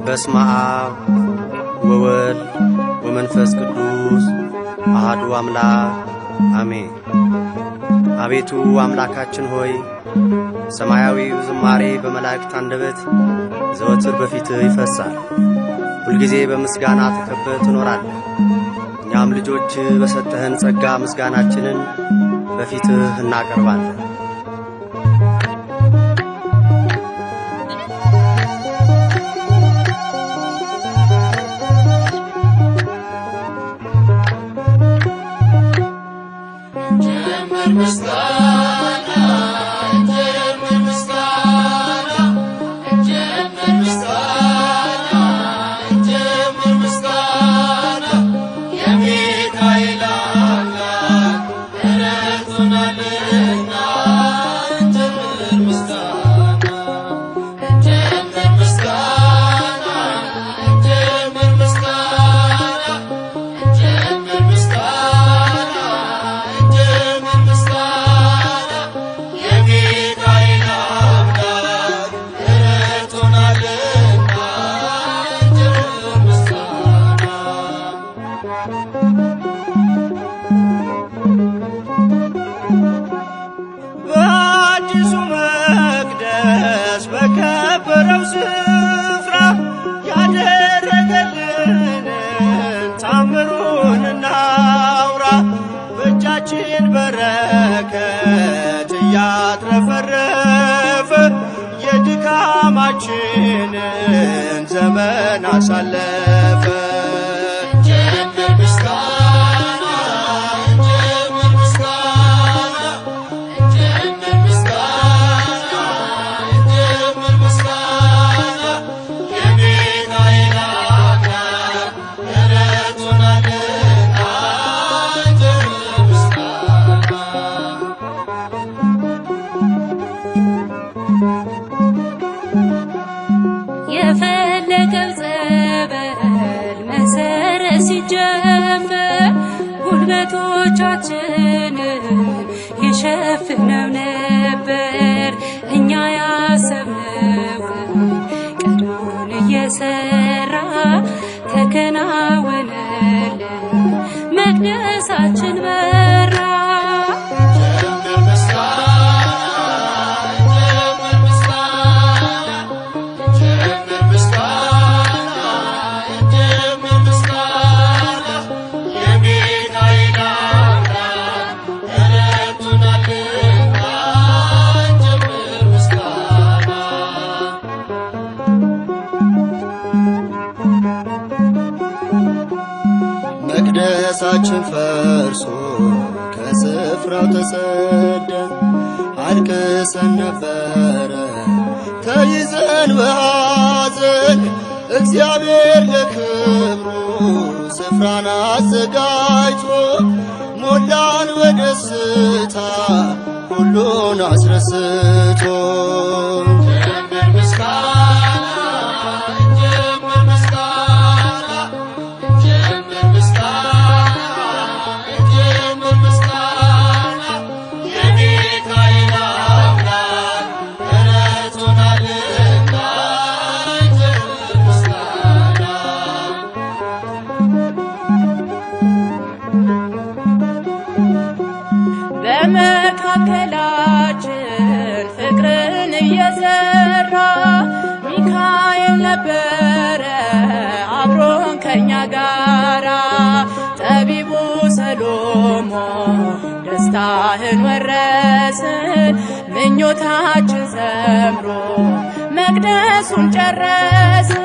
በስመ አብ ወወልድ ወመንፈስ ቅዱስ አሐዱ አምላክ አሜን። አቤቱ አምላካችን ሆይ ሰማያዊው ዝማሬ በመላእክት አንደበት ዘወትር በፊትህ ይፈሳል። ሁልጊዜ በምስጋና ተከበህ ትኖራለህ። እኛም ልጆች በሰጠህን ጸጋ ምስጋናችንን በፊትህ እናቀርባለን። በአዲሱ መቅደስ በከበረው ስፍራ ያደረገልንን ታምሩን እናውራ። በእጃችን በረከት እያትረፈረፈ የድካማችንን ዘመን አሳለፈ። የፈለገው ጸበል መሰረት ሲጀመር ጉልበቶቻችንን የሸፍነው ነበር። እኛ ያሰብነው ቀድሞን እየሰራ ተከናወነልን፣ መቅደሳችን በራ። መቅደሳችን ፈርሶ ከስፍራው ተሰደን አልቅሰን ነበረ ተይዘን በሐዘን። እግዚአብሔር ለክብሩ ስፍራን አዘጋጅቶ ሞላን በደስታ ሁሉን አስረስቶ። በመካከላችን ፍቅርን እየዘራ ሚካኤል ነበረ አብሮን ከኛ ጋራ። ጠቢቡ ሰሎሞን ደስታህን ወረስን፣ ምኞታችን ሰምሮ መቅደሱን ጨረስን።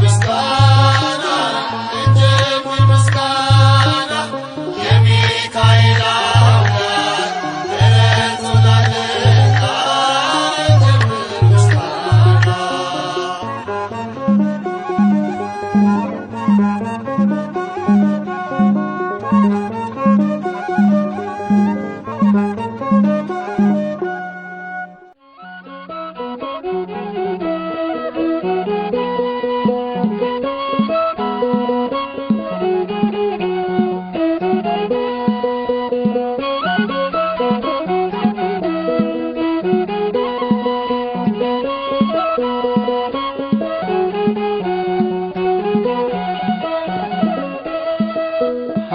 ምስጋና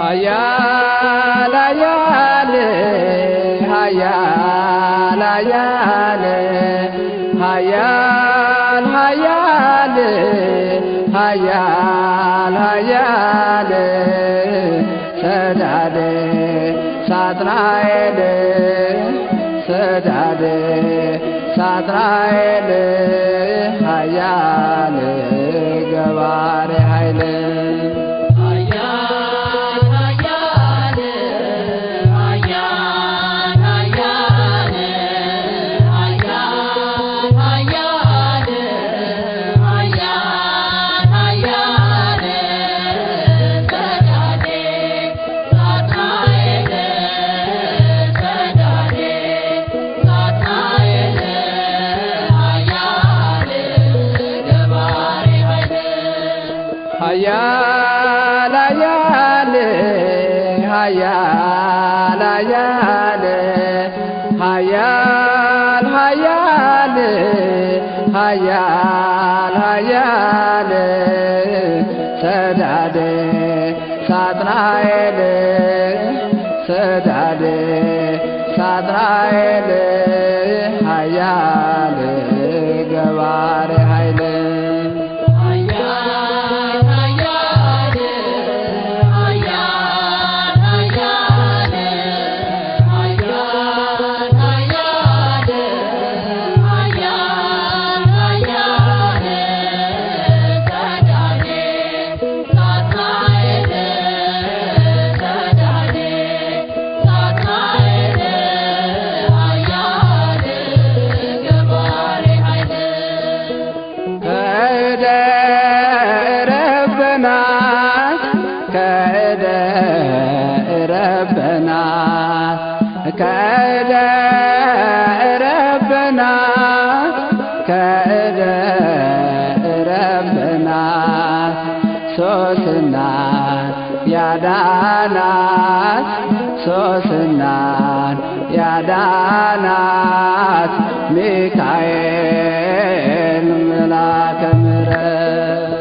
ኃያል ኃያል ኃያል ኃያል ኃያል ኃያል ኃያል ኃያል ሰዳዴ ሳጥናኤል ሰዳዴ ሳጥናኤል ኃያል ገባሬ ኃይል ኃያል ኃያል ኃያል ኃያል ኃያል ኃያል ኃያል ኃያል ሰዳዴ ሳጥናኤል ሰዳዴ ሳጥናኤል ኃያል ገባሬ ኃይል ከእደ ረበናት ከእደ ረበናት ሶስናን ያዳናት ሶስናን ያዳናት ሚካኤል መልአከ ምሕረት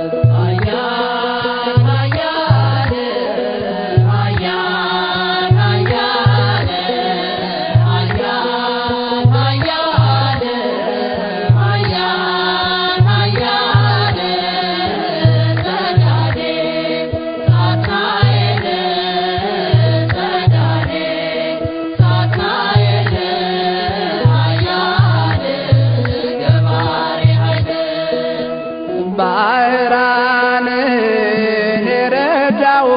ባህራንን የረዳው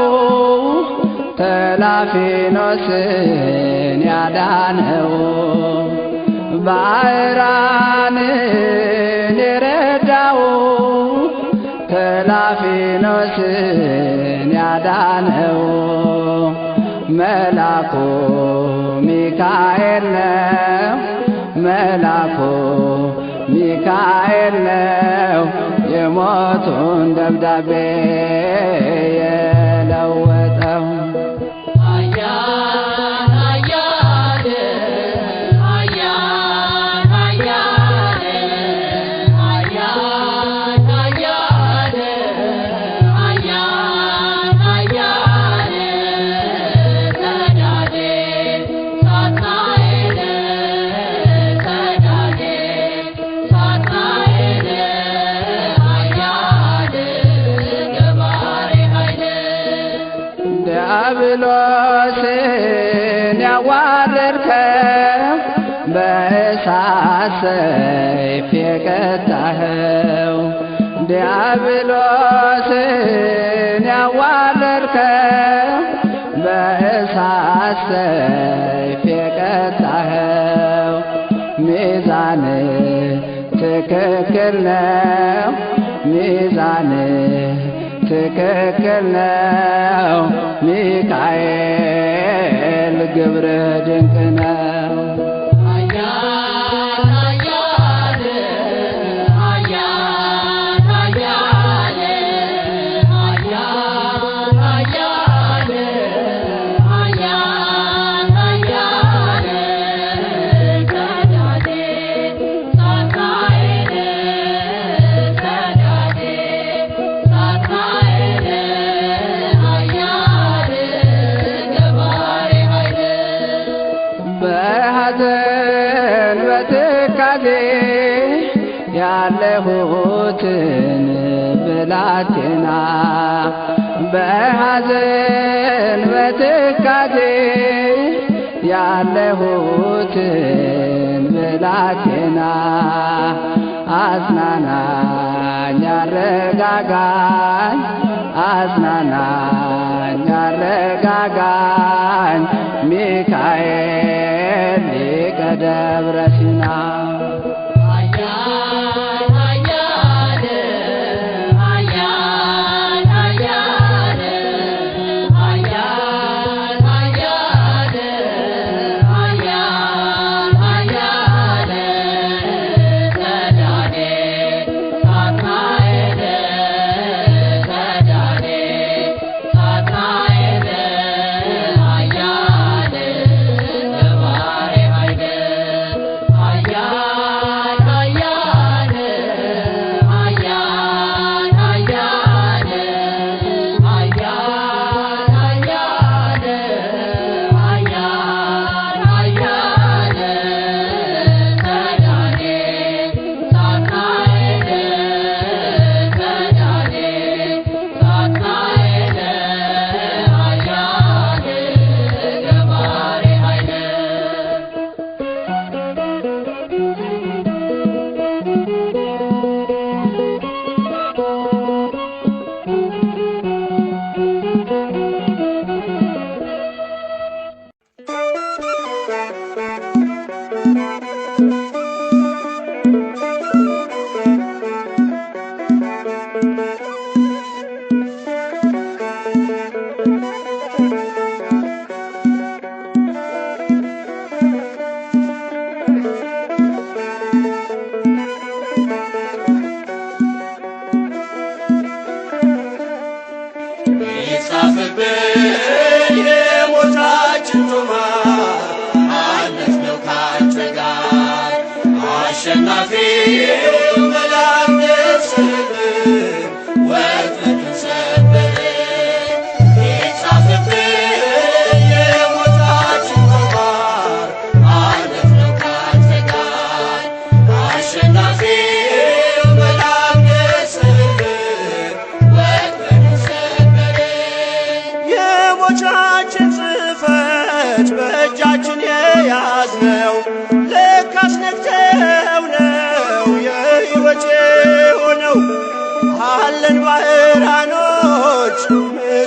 ተላፊኖስን ያዳነው ባህራንን የረዳው ተላፊኖስን ያዳነው መላኩ ሚካኤል ነው መላኩ ሚካኤል ነው የሞቱን ደብዳቤ የለወጠው ዲያብሎስን ያዋረድከው በእሳት ሰይፍ የቀጣኸው ዲያብሎስን ያዋረድከው በእሳት ሰይፍ የቀጣኸው ሚዛን ትክክል ነው ሚዛን ትክክል ነው ሚካኤል ግብርህ ድንቅ ነው ያለሁትን ብላቴና በሐዘን በትካዜ ያለሁትን ብላቴና አጽናናኝ አረጋጋኝ አጽናናኝ አረጋጋኝ ሚካኤል ሊቀ ደብረ ሲና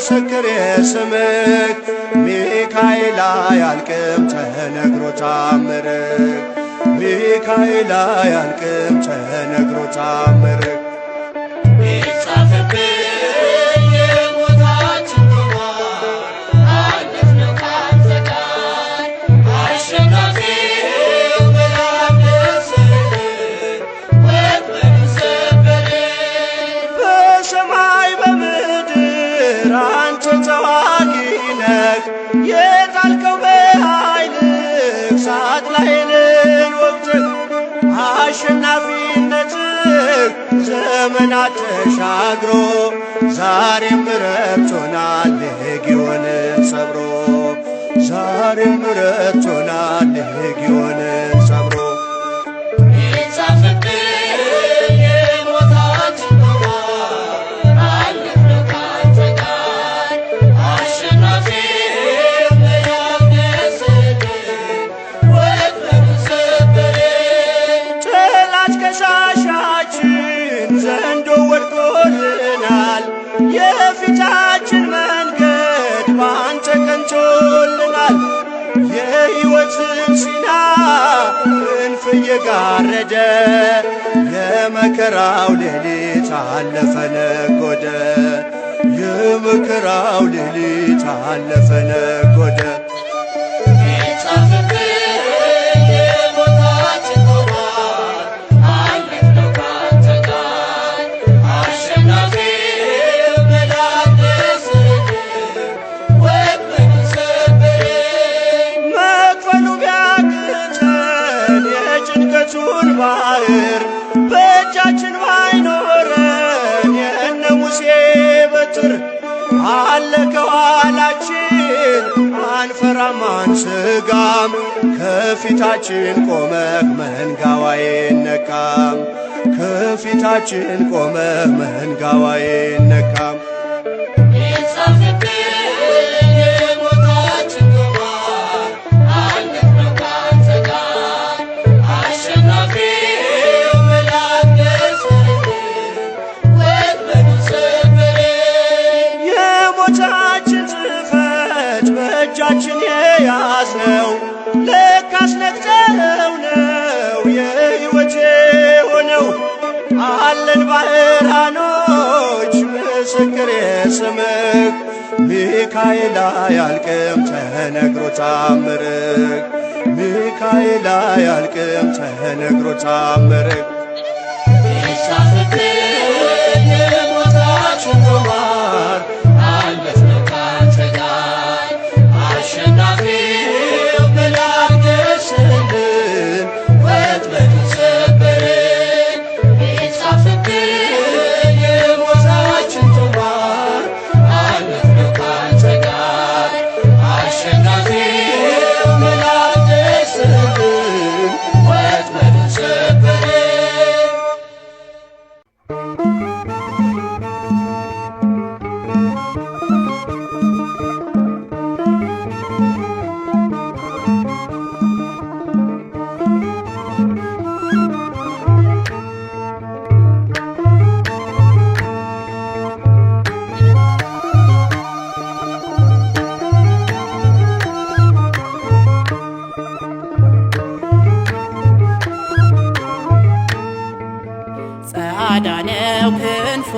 ምስክር የስምህ ሚካኤል አያልቅም ተነግሮ ታምርህ ሚካኤል አያልቅም ተነግሮ ታምርህ አሸናፊነትህ ዘመናት ተሻግሮ ዛሬም ረድቶናል ሌጊዮንን ሰብሮ ዛሬም ረድቶናል ሌጊዮንን ሰብሮ የፊታችን መንገድ ባንተ ቀንቶልናል የሕይወትን ሲና እንፍ እየጋረደ የመከራው ሌሊት አለፈ ነጎደ የመከራው ሌሊት አለፈ ነጎደ ባህር በእጃችን ባይኖረን የእነ ሙሴ በትር አለ ከኋላችን አንፈራም አንስጋም ከፊታችን ቆመህ መንጋዋ አይነካም ከፊታችን ቆመህ መንጋዋ አይነካም እጃችን የያዝነው ለካስ ነግተኸው ነው የሕይወቴ ሆነው አለን ባህራኖች ምስክር የስምህ ሚካኤል አያልቅም ተነግሮ ታምርህ ሚካኤል አያልቅም ተነግሮ ታምርህ የሞታችን ቁማር አለፍነው ካንተ ጋር አሸናፊው መልአክ ደረሰልን ወጥመዱን ሰበርን የጻፍብን የሞታችን ቁማር አለፍነው ካንተ ጋር አሸናፊው መልአክ ደረሰልን ወጥመዱን ሰበርን ጸዓዳነው ክንፉ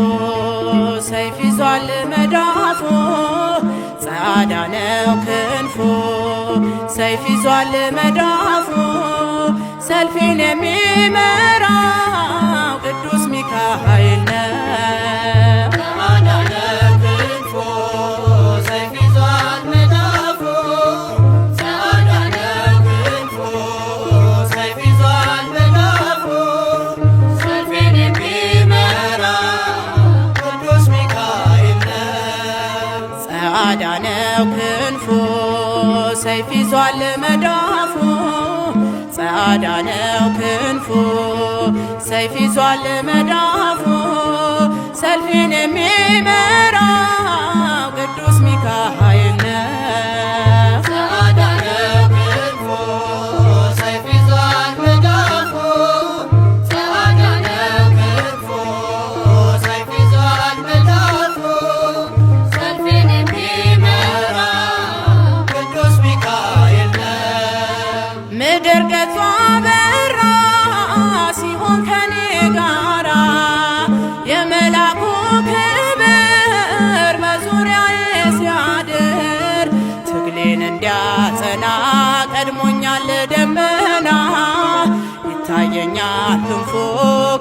ሰይፍ ይዟል መዳፉ ጸዓዳነው ክንፉ ሰይፍ ይዟል መዳፉ ሰልፌን የሚመራው ቅዱስ ሚካኤል ነው ጸዓዳነው ክንፉ ሰይፍ ይዟል መዳፉ ጸዓዳነው ክንፉ ሰይፍ ይዟል መዳፉ ሰልፌን የሚመራው ቅዱስ ሚካኤል ነው ጸዓዳነው ክንፉ ሰይፍ ይዟል መዳፉ ጸዓዳነው ክንፉ ሰይፍ ይዟል መዳፉ ሰልፌን የሚመራው ቅዱስ ሚካኤል ነው ጸዓዳነው ክንፉ ሰይፍ ይዟል መዳፉ ጸዓዳነው ክንፉ ሰይፍ ይዟል መዳፉ ሰልፌን የሚመራው ቅዱስ ሚካኤል ነው ምድር ገጿ በራ ሲሆን ከኔ ጋራ የመላኩ ክብር በዙሪያዬ ሲያድር ትግሌን እንዲያጸና ቀድሞኛል ደመና ይታየኛል ክንፉ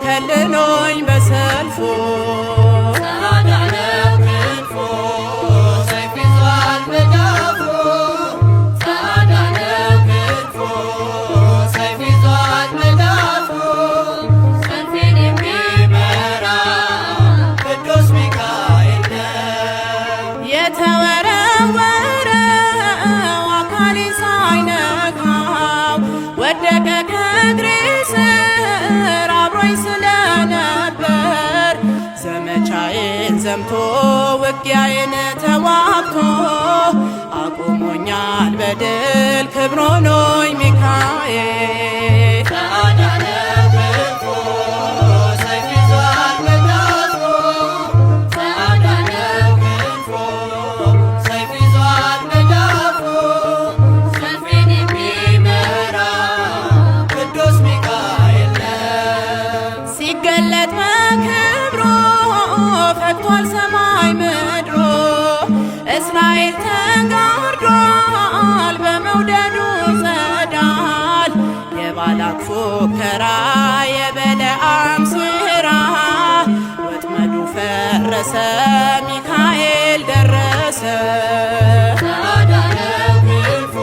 ከልሎኝ በሰልፉ ጸዓዳነው ክንፉ ሰይፍ ይዟል መዳፉ ጸዓዳነው ክንፉ ሰይፍ ይዟል መዳፉ ሰልፌን የሚመራው ቅዱስ ሚካኤል ነው የተወረወረው አካሌን ሳይነካው ወደቀ ከእግሬ ስር አብሮኝ ስለነበር ዘመቻዬን ዘምቶ ውጊያዬን ተዋግቶ አቁሞኛል በድል ክብር ሆኖኝ ሚካኤል ጸዓዳነው ክንፉ ሰይፍ ይዟል መዳፉ ጸዓዳነው ክንፉ ሰይፍ ይዟል መዳፉ ሰልፌን የሚመራው ቅዱስ ሚካኤል ነው ሲገለጥ በክብሩ ፈክቷል ሰማይ ምድሩ እስራኤል ተጋርዷል በመውደዱ ጸዳል የባላክ ፉከራ የበለዓም ሴራ ወጥመዱ ፈረሰ ሚካኤል ደረሰ ጸዓዳነው ክንፉ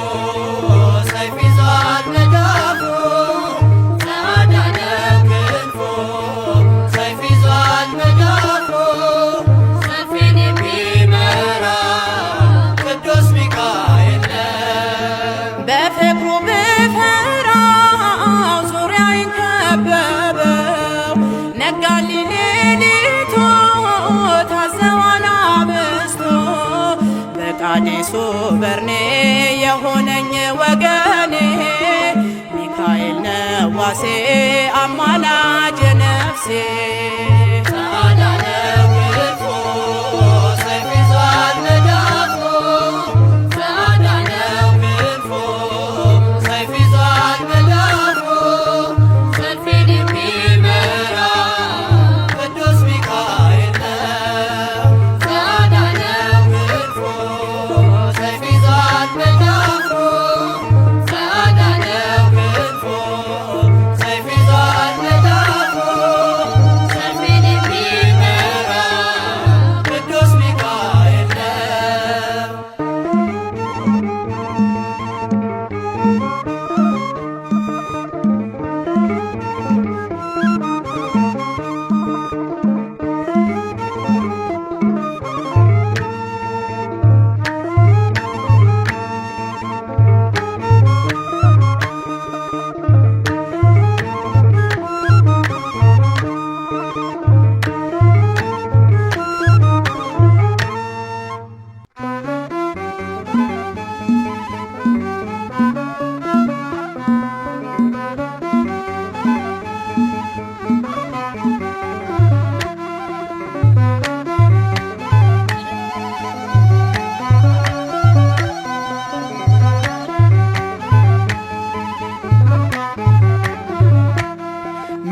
ሰይፍ ይዟል መዳፉ ጸዓዳነው ክንፉ ሰይፍ ይዟል መዳፉ ሰልፌን የሚመራው ቅዱስ ሚካኤል ነው ፓራዲሱ በርኔ የሆነኝ ወገኔ ሚካኤል ነዋሴ አማላጅ ነፍሴ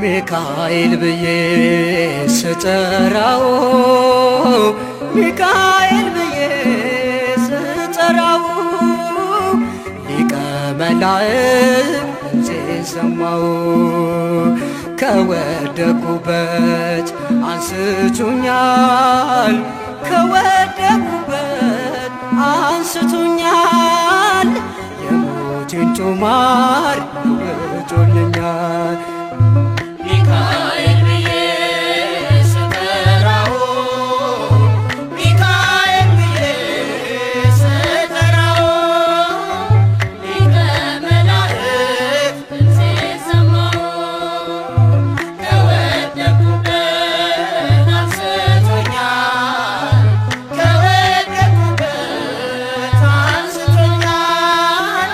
ሚካኤል ብዬ ስጠራው ሚካኤል ብዬ ስጠራው ሊቀ መላእክት ድምፄን ሰማው ከወደኩበት አንስቶኛል ከወደኩበት አንስቶኛል የሞቴን ጦማር ለውጦልኛል ሚካኤል ብዬ ስጠራው ሚካኤል ብዬ ስጠራው ሊቀ መላእክት ድምፄን ሰማው ከወደኩበት አንስቶኛል ከወደኩበት አንስቶኛል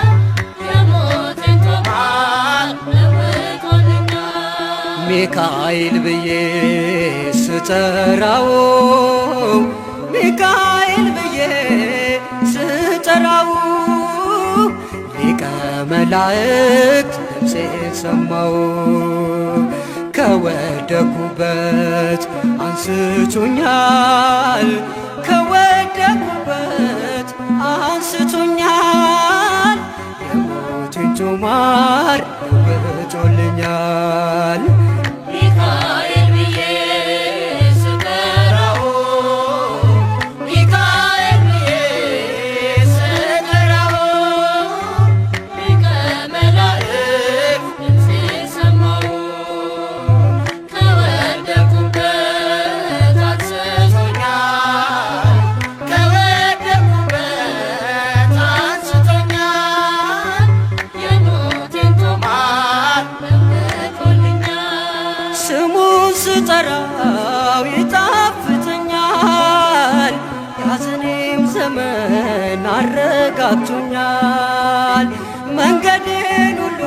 የሞቴን ጦማር ሚካኤል ብዬ ስጠራው ሚካኤል ብዬ ስጠራው ሊቀ መላእክት ድምፄን ሰማው ከወደኩበት አንስቶኛል ከወደኩበት አንስቶኛል የሞቴን ጦማር ለውጦልኛል ሚካኤል ብዬ ስጠራው ሚካኤል ብዬ ስጠራው ሊቀ መላእክት ድምፄን ሰማው ከወደኩበት አንስቶኛል ከወደኩበት አንስቶኛል የሞቴን ጦማር ስሙን ስጠራው ይጣፍጠኛል ያዘኔም ዘመን አረጋግቶኛል መንገዴን ሁሉ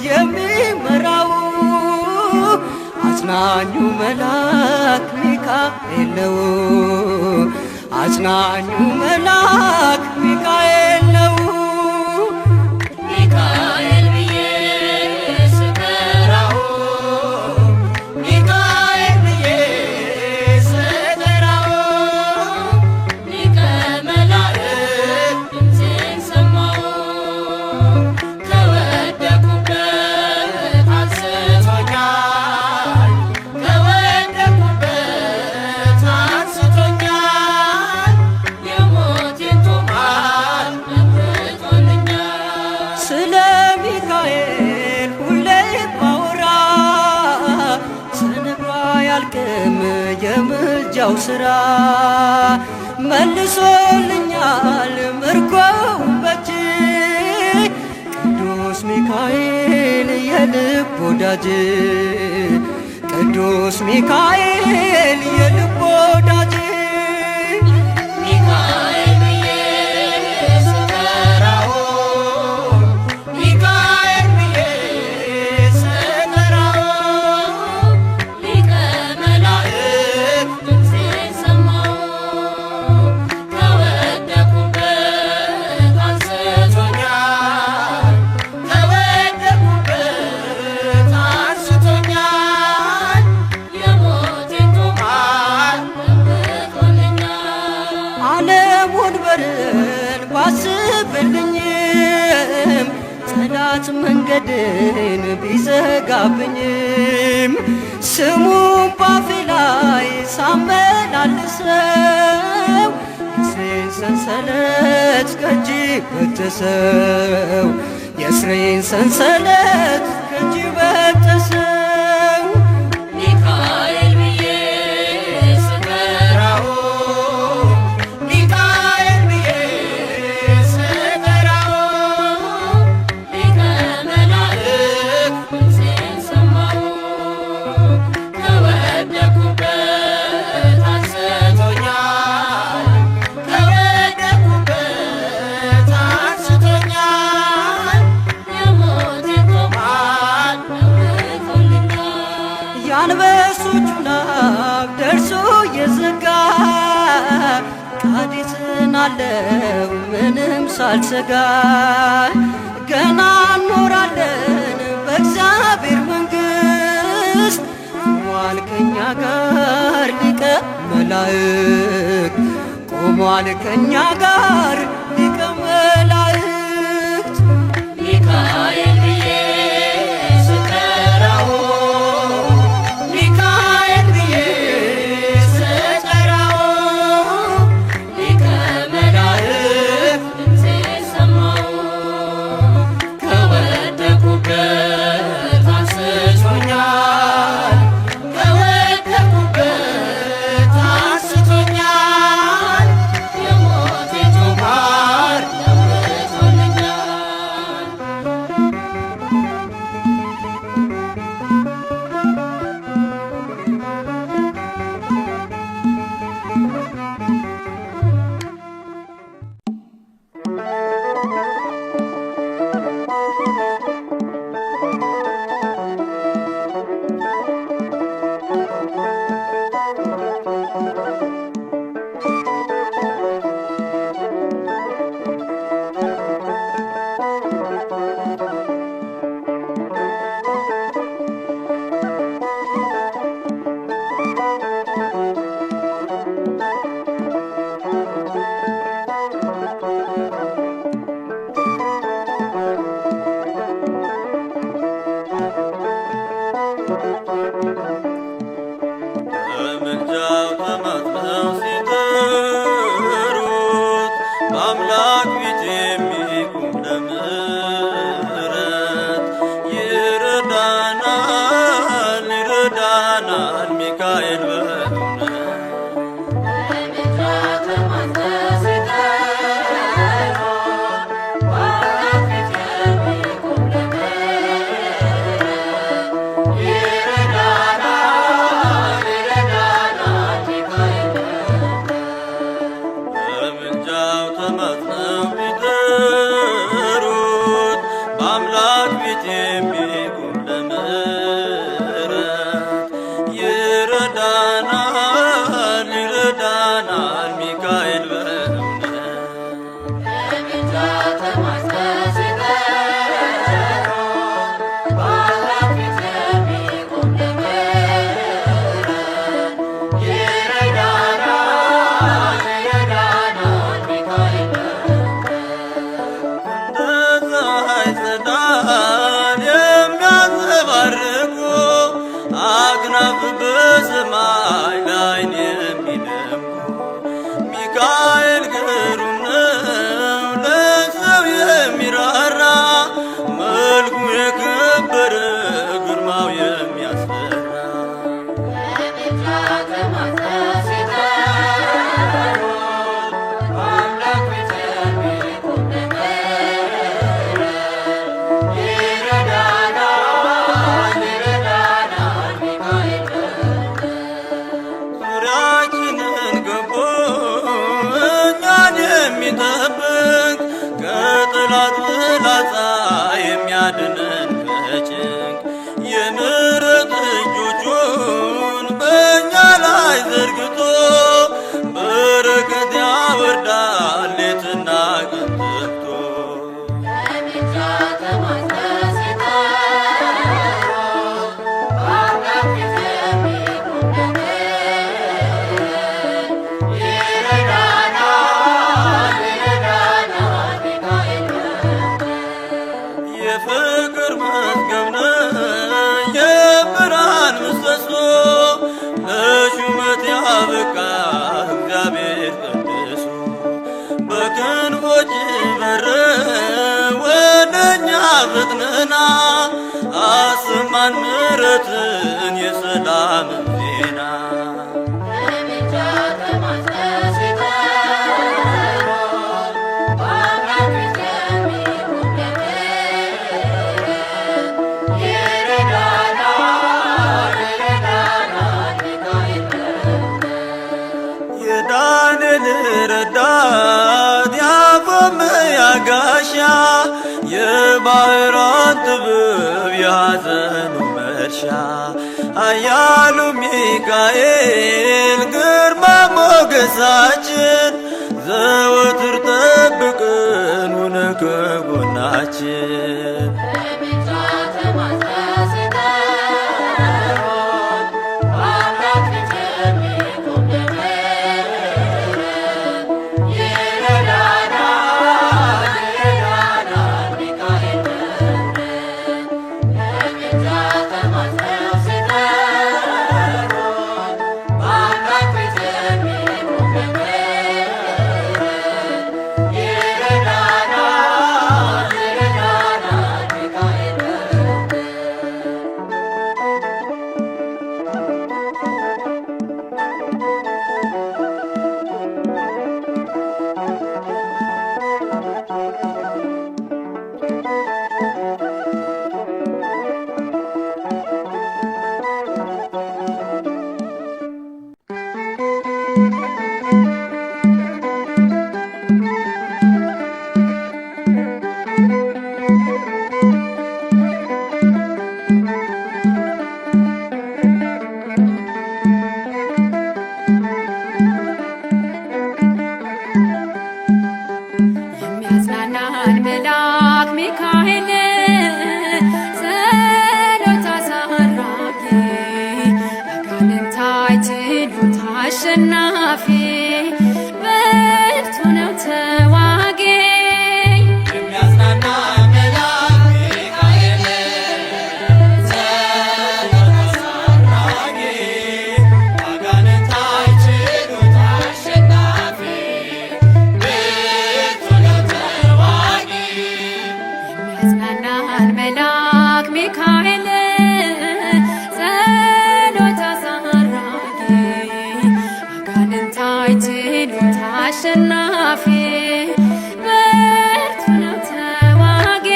የሚመራው አጽናኙ መልአክ ሚካኤል ነው አጽናኙ መልአክ ሚካኤል ነው ሚካኤል ብዬ ስጠራው ሚካኤል ብዬ ስጠራው ሊቀ መላእክት ድምፄን ሰማው ከወደኩበት አንስቶኛል ከወደኩበት አንስቶኛል የሞቴን ጦማር ለውጦልኛል ስለ ሚካኤል ሁሌ ባወራ ስነግሯ ያልቅም የምልጃው ሥራ መልሶልኛል ምርኮው በእጅ ቅዱስ ሚካኤል የልብ ወዳጅ ቅዱስ ሚካኤል የልብ ወዳጅ ሚካኤል ብዬ ነገርን ባስብልኝም ጠላት መንገድን ቢዘጋብኝም ስሙን ባፌ ላይ ሳመላልሰው የእስሬን ሰንሰለት ከእጄ በጠሰው የእስሬን ሰንሰለት ከእጄ በጠሰው ሚካኤል ብዬ ስጠራው ሚካኤል ብዬ ስጠራው ሊቀ መላእክት ድምፄን ሰማው ከወደኩበት አንስቶኛል ከወደኩበት አንስቶኛል የሞቴን ጦማር ነውቶልኛል የአንበሶቹን አፍ ደርሶ የዘጋ ቃዴስን አለው ምንም ሳልሰጋ ገና እኖራለን በእግዚአብሔር መንግሥት ቆሟል ከኛ ጋር ሊቀ መላእክት ቆሟል ከኛ ጋር ሊቀ መላእክት ሚካኤል ብዬ ስጠራው ሚካኤል ብዬ ስጠራው ሊቀ መላእክት ድምፄን ሰማው ከወደኩበት አንስቶኛል ከወደኩበት አንስቶኛል የሞቴን ጦማር ነውቶልኛል በምልጃው ተማጽነው ሲጠሩት በአምላክ ፊት የሚቆም ለምሕረት ይረዳናል ይረዳናል ሚካኤል በእውነት በምልጃው ተማጽነው ቢጠሩት በአምላክ ፊት የሚቆም ለምሕረት ይረዳናል ይረዳናል ሚካኤል በእውነት እንደ ፀሐይ ፀዳል ክንፎች በር ወደኛ ፍጥነና አሰማን ምሕረትን የሰላም ዜና ረዳት ያፎምያ ጋሻ የባሕራን ጥበብ የሐዘኑ መርሻ ኃያሉ ሚካኤል ግርማ ሞገሳችን ዘወትር ጠብቀን ሁነ ከጎናችን አሸናፊ ብርቱ ነው ተዋጊ የሚያጽናና መልአክ ሚካኤል ጸሎት አሳራጊ አጋንንት አይችሉት አሸናፊ ብርቱ ነው ተዋጊ የሚያጽናናን መልአክ ሚካኤል አሸናፊ ብርቱ ነው ተዋጊ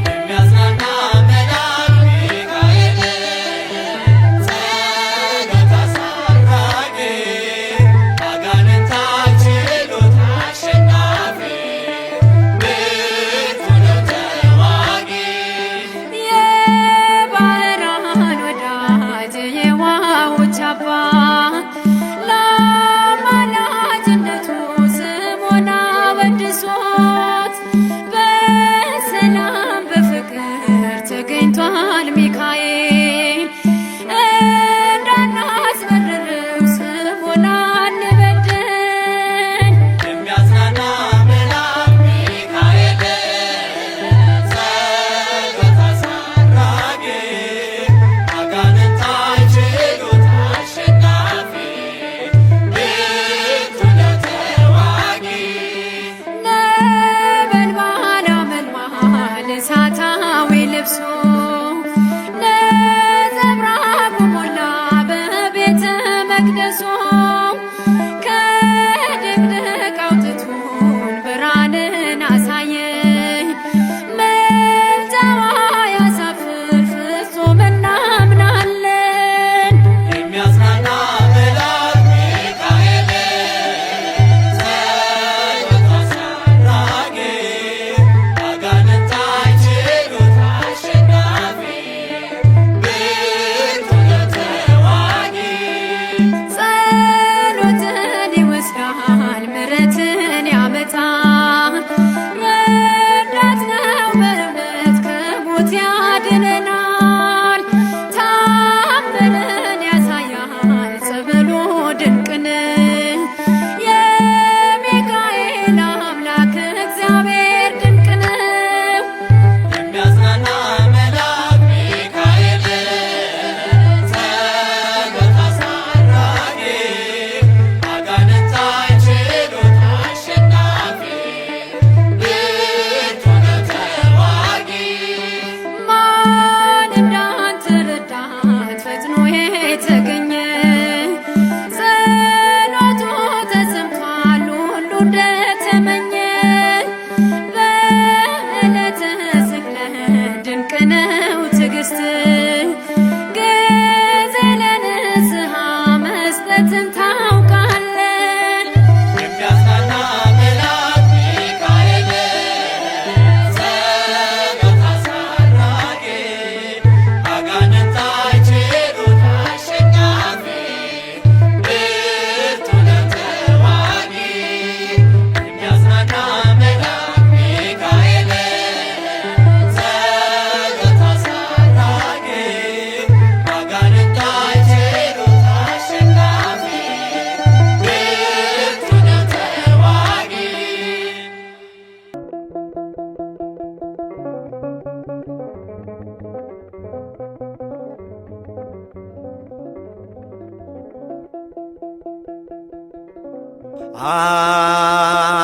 የሚያጽናና መልአክ ሚካኤል ጸሎት አሳራጊ አጋንንት አይችሉት አሸናፊ ብርቱ ነው ተዋጊ የባሕራን ወዳጅ የዋሆች አባት በሰላም በፍቅር ተገኝቷል ሚካኤል እንዳናስመርረው ስሙን አንበድል የሚያጽናና መልአክ ሚካኤል ጸሎት አሳራጊ አጋንንት አይችሉት አሸናፊ ብርቱ ነው ተዋጊ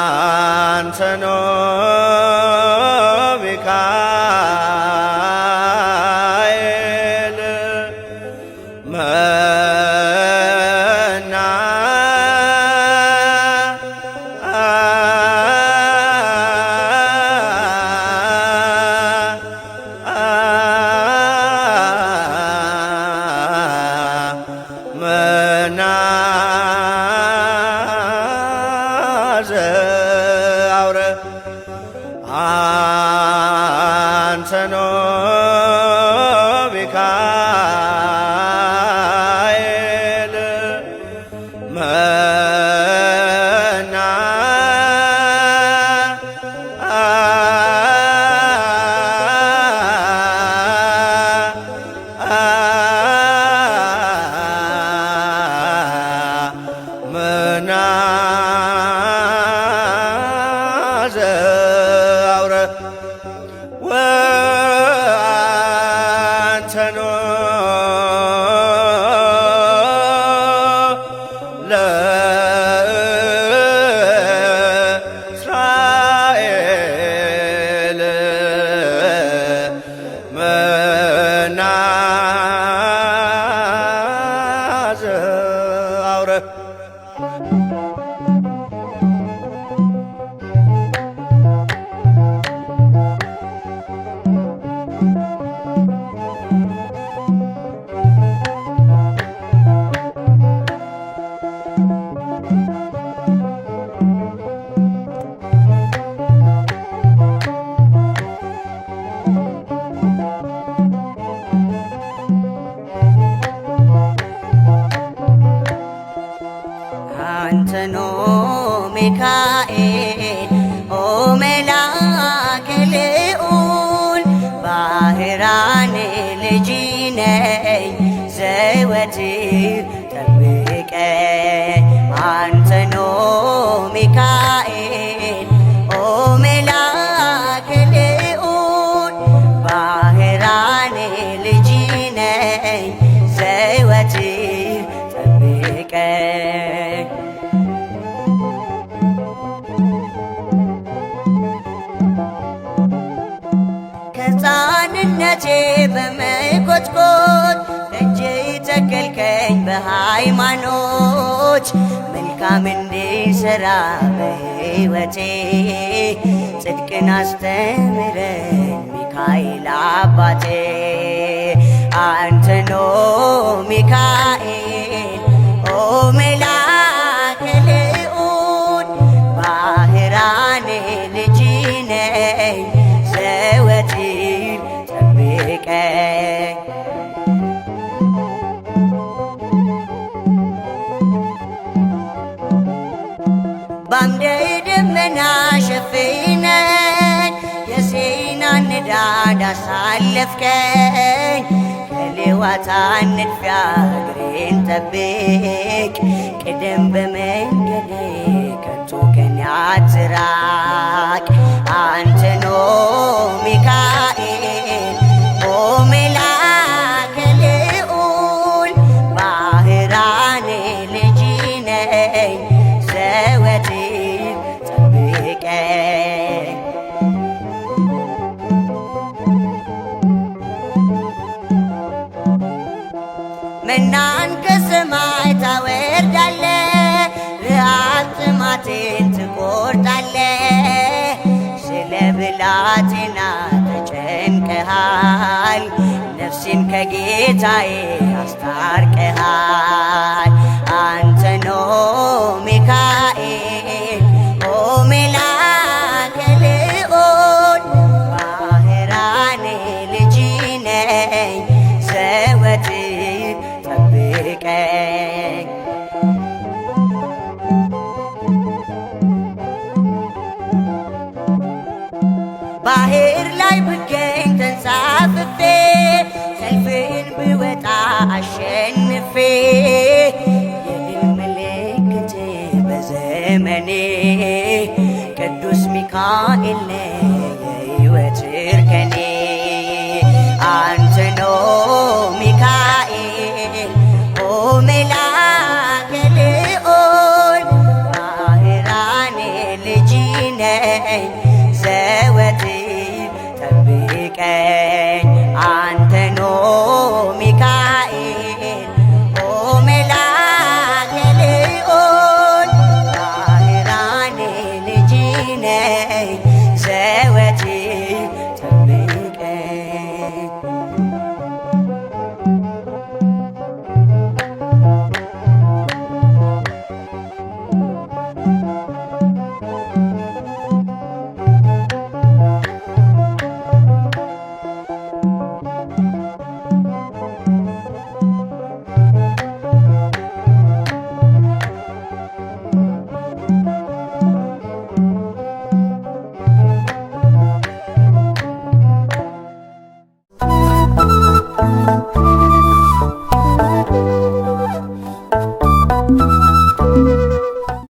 አንተኖ ሚካኤል መና መና ዘአውረ አንተኖ ሚካኤል መና መና ዘአውረ ወአንተኖ ለእስራኤል መና ዘአውረ አንተኖ ሚካኤል ኦ መላከ ልዑል ባህራን ልጅ ነኝ ዘወትር ጠብቀኝ። አንተኖ ሚካኤል ኦ መላከ ልዑል ባህራን ልጅ ነኝ ዘወትር ጠብቀኝ። ከሕፃንነቴ በመኮትኮት እጅ ተከልከኝ በሃይማኖት መልካም እንድሠራ በሕይወቴ ጽድቅን አስተምረኝ ሚካኤል አባቴ። አንተኖ ሚካኤል ኦ መላከ ልዑል ባህራን ልጅ ነኝ ዘወትር ጠብቀኝ። በአምደ ደመና ሸፍነኝ የሲናን ንዳድ አሳለፍከኝ። ከሌዋታን ንድፊያ እግሬን ጠብቅ ቅደም በመንገዴ ከቶ ከኔ አትራቅ። አንተኖ ሚካኤል ኦ መላከ ልዑል ባህራን ልጅ ነኝ ዘወትር ጠብቀኝ። መናን ከሰማይ ታወርዳለ ረሃብ ጥማቴን ትቆርጣለ። ስለ ብላቴና ተጨንቀሃል ነፍሴን ከጌታዬ አስታርቀሃል። አንተኖ ሚካኤል ኦ መላከ ልዑል ባህራን ልጅ ነኝ ዘወትር ጠብቀኝ። ባህር ላይ ብገኝ ተንሳፍፌ ሰልፍን ብወጣ አሸንፌ የድል ምልክት በዘመኔ ቅዱስ ሚካኤል የሕይወት እርከኔ። አንተኖ ሚካኤል ኦ መላከ ልዑል ዘወትር ጠብቀኝ